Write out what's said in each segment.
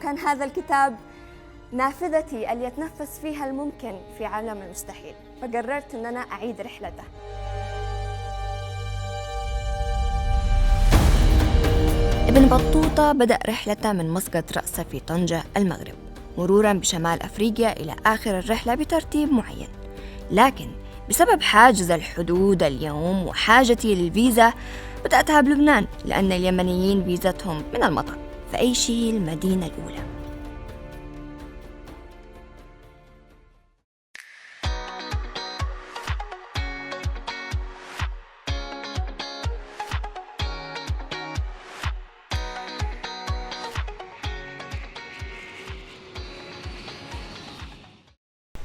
كان هذا الكتاب نافذتي اللي يتنفس فيها الممكن في عالم المستحيل، فقررت أن أنا أعيد رحلته. ابن بطوطة بدأ رحلته من مسقط رأسه في طنجة المغرب، مروراً بشمال أفريقيا إلى آخر الرحلة بترتيب معين. لكن بسبب حاجز الحدود اليوم وحاجتي للفيزا بدأتها بلبنان، لأن اليمنيين فيزتهم من المطر، فأي شيء المدينة الأولى.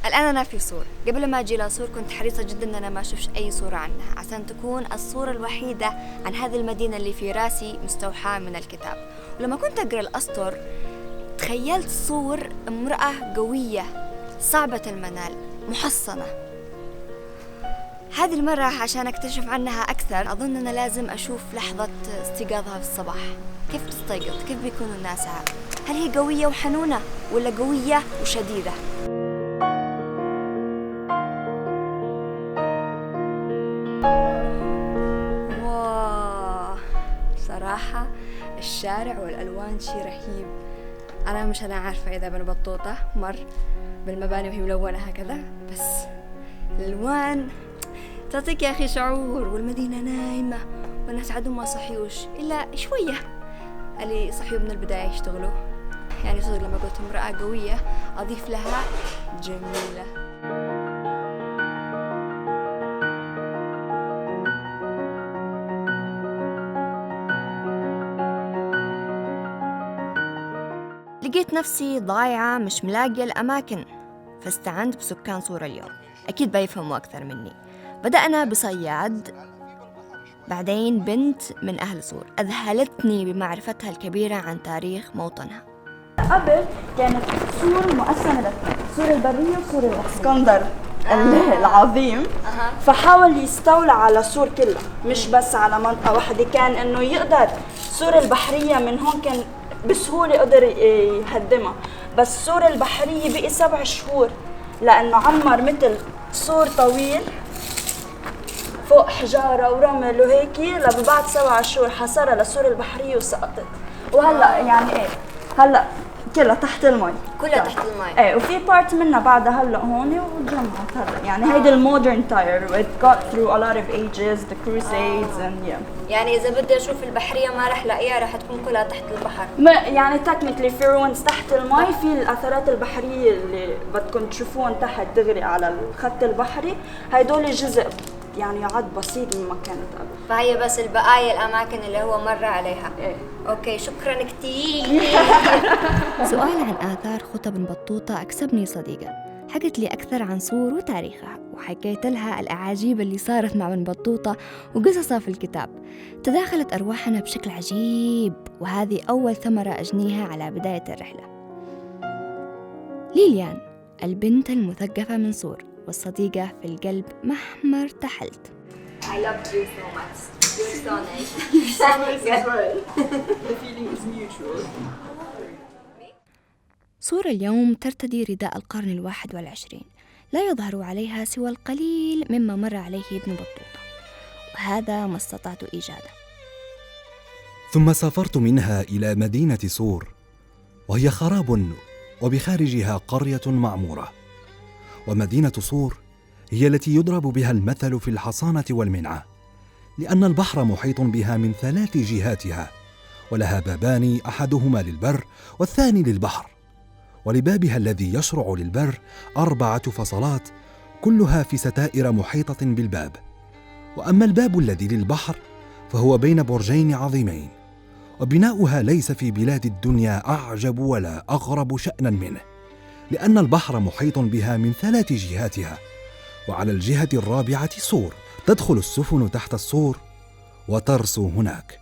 الآن أنا في صور. قبل ما أجي لصور كنت حريصة جدا أن أنا ما أشوفش أي صورة عنها، عشان تكون الصورة الوحيدة عن هذه المدينة اللي في راسي مستوحاة من الكتاب. ولما كنت أقرأ الأسطر تخيلت صور امرأة قوية صعبة المنال محصنة. هذه المرة عشان أكتشف عنها أكثر أظن أنا لازم أشوف لحظة استيقاظها في الصباح. كيف تستيقظ؟ كيف بيكونوا الناسها؟ هل هي قوية وحنونة ولا قوية وشديدة؟ صراحة الشارع والألوان شي رهيب. أنا عارفة إذا ابن بطوطة مر بالمباني وهي ملونة هكذا، بس الألوان تعطيك يا أخي شعور. والمدينة نايمة والناس عادوا ما صحيوش إلا شوية، اللي صحيوا من البداية يشتغلوا. يعني صدق لما قلت امرأة قوية أضيف لها جميلة. لقيت نفسي ضايعة مش ملاقية الأماكن، فاستعنت بسكان صور اليوم، أكيد بيفهموا أكثر مني. بدأنا بصياد، بعدين بنت من أهل صور أذهلتني بمعرفتها الكبيرة عن تاريخ موطنها. قبل كانت صور مقسمة لثنين، صور البرية وصور الإسكندر العظيم. فحاول يستولى على صور كلها، مش بس على منطقة واحدة. كان إنه يقدر صور البحرية من هون كان بسهولة قدر يهدمها، بس سور البحرية بقي 7 شهور لأنه عمر مثل سور طويل فوق حجارة ورمل وهيك، لبعد 7 شهور حصرها لسور البحرية وسقطت. وهلأ يعني إيه، هلأ كلها تحت المي، كلها تحت المي. ايه، وفي بارت منها بعدها هلا هون وتجمعت هلا. يعني هيدي المودرن تاير it got through a lot of ages, the crusades and yeah. يعني إذا بدي أشوف البحرية ما رح لاقيها، رح تكون كلها تحت البحر. ما يعني technically في ruins تحت المي، في الأثرات البحرية اللي بدكم تشوفوهم تحت دغري على الخط البحري، هيدول جزء يعني عد بسيط مما كانت قبل. فهي بس البقايا الأماكن اللي هو مر عليها. إيه. أوكي، شكراً كتير. سؤال عن آثار خطى ابن بطوطة أكسبني صديقة، حكت لي أكثر عن صور وتاريخها، وحكيت لها الأعاجيب اللي صارت مع ابن بطوطة وقصصها في الكتاب. تداخلت أرواحنا بشكل عجيب، وهذه أول ثمرة أجنيها على بداية الرحلة. ليليان، البنت المثقفة من صور والصديقة في القلب مهما ارتحلت. I loved you so much. You're so nice. The feeling is mutual. صور اليوم ترتدي رداء القرن 21، لا يظهر عليها سوى القليل مما مر عليه ابن بطوطة، وهذا ما استطعت إيجاده. ثم سافرت منها إلى مدينة صور، وهي خراب وبخارجها قرية معمورة. ومدينة صور هي التي يضرب بها المثل في الحصانة والمنعة، لأن البحر محيط بها من 3 جهاتها، ولها بابان، أحدهما للبر والثاني للبحر. ولبابها الذي يشرع للبر 4 فصلات، كلها في ستائر محيطة بالباب. وأما الباب الذي للبحر فهو بين برجين عظيمين، وبناؤها ليس في بلاد الدنيا أعجب ولا أغرب شأنا منه، لأن البحر محيط بها من 3 جهاتها. وعلى الجهة الرابعة صور، تدخل السفن تحت الصور وترسو هناك.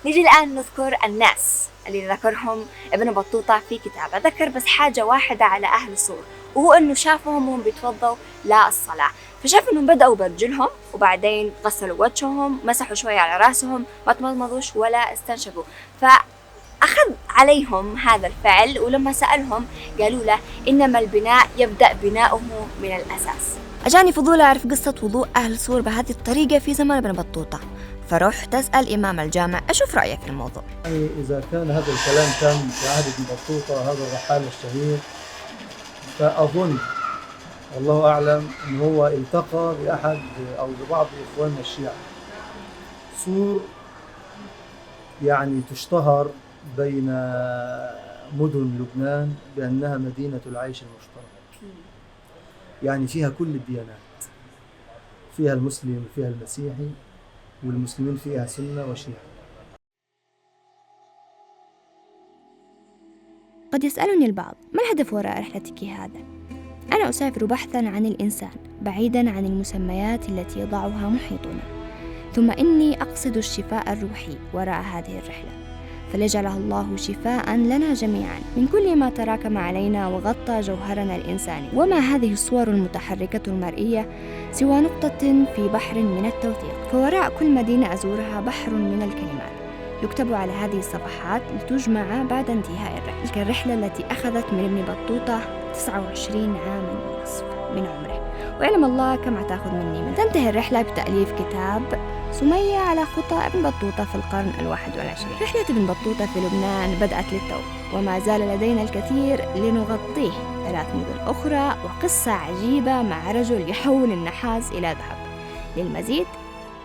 نيجي الآن نذكر الناس اللي ذكرهم ابن بطوطة في كتابه. ذكر بس حاجة واحدة على أهل صور، وهو أنه شافهم وهم بيتوضوا للصلاة، فشاف أنهم بدأوا برجلهم وبعدين غسلوا وجههم، مسحوا شوية على راسهم، ما تمضمضوش ولا استنشقوا. أخذ عليهم هذا الفعل، ولما سألهم قالوا له إنما البناء يبدأ بناؤه من الأساس. أجاني فضول أعرف قصة وضوء أهل صور بهذه الطريقة في زمن ابن بطوطة، فرحت أسأل إمام الجامع أشوف رأيه في الموضوع. يعني إذا كان هذا الكلام تم في عهد ابن بطوطة هذا الرحال الشهير، فأظن والله أعلم أن هو التقى بأحد أو ببعض إخواننا الشيعة. صور يعني تشتهر بين مدن لبنان بأنها مدينة العيش المشترك، يعني فيها كل الديانات، فيها المسلم وفيها المسيحي، والمسلمين فيها سنة وشيعة. قد يسألني البعض ما الهدف وراء رحلتك هذا؟ أنا أسافر بحثاً عن الإنسان بعيداً عن المسميات التي يضعها محيطنا، ثم إني أقصد الشفاء الروحي وراء هذه الرحلة، فليجعلها الله شفاء لنا جميعاً من كل ما تراكم علينا وغطى جوهرنا الإنساني. وما هذه الصور المتحركة المرئية سوى نقطة في بحر من التوثيق، فوراء كل مدينة أزورها بحر من الكلمات يكتب على هذه الصفحات لتجمع بعد انتهاء الرحلة. تلك الرحلة التي أخذت من ابن بطوطة 29 عاماً ونصف من عمره، ويعلم الله كم هتاخذ مني من. تنتهي الرحلة بتأليف كتاب سمية على خطى ابن بطوطة في القرن 21. رحلة ابن بطوطة في لبنان بدأت للتو، وما زال لدينا الكثير لنغطيه، 3 مدن أخرى وقصة عجيبة مع رجل يحول النحاس إلى ذهب. للمزيد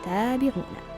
تابعونا.